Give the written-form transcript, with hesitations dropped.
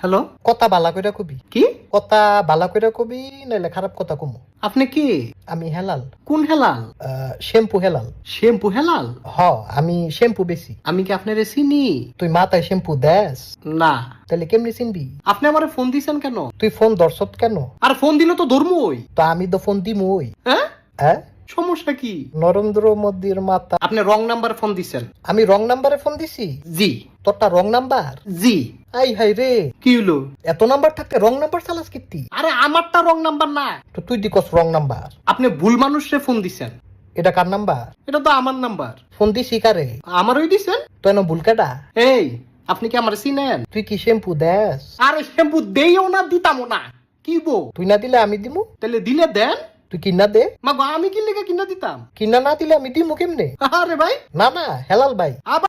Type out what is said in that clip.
Hello, কথা বালা কইরা কবি, কি? কথা বালা কইরা কবি নাইলে খারাপ কথা কমু। আপনি কি? আমি হেলাল, কোন হেলাল? শ্যাম্পু হেলাল। শ্যাম্পু হেলাল? হ, আমি শ্যাম্পু বেশি। আমি কি আপনারে চিনি? তুই মাথায় শ্যাম্পু দেস? না। তাহলে কেমনি চিনবি? আপনি আমারে ফোন দিছেন কেন? তুই ফোন ধরছত কেন? আর ফোন দিলে তো ধর্মই। তো আমি তো ফোন দিমুই। হ্যাঁ, হ্যাঁ, সমস্যা কি? নরেন্দ্র মোদীর মাথা। আপনি রং নাম্বার ফোন দিছেন। আমি রং নাম্বারে ফোন দিছি? জি তোরটা রং নাম্বার? জি। আই হাই রে, কি হলো? এত নাম্বার থাকতে রং নাম্বার চালাস কিত্তি? আরে আমারটা রং নাম্বার না, তো তুই দিকস রং নাম্বার। আপনি ভুল মানুষরে ফোন দিছেন। এটা কার নাম্বার? এটা তো আমার নাম্বার। ফোন দিছি কারে? আমারই দিছেন। তো এনে ভুল কাটা? এই, আপনি কি আমার চিনেন? তুই কি শ্যাম্পু দেস? আরে শ্যাম্পু দেইও না, দিতামও না। কি বো? তুই না দিলে আমি দিমু। তাহলে দিলে দেন। তুই কিনা দে। মা, আমি কি লেগে কিনা দিতাম? কিনা না দিলে আমি দিমু কেমনে? আরে ভাই, না না, হেলাল ভাই। আবার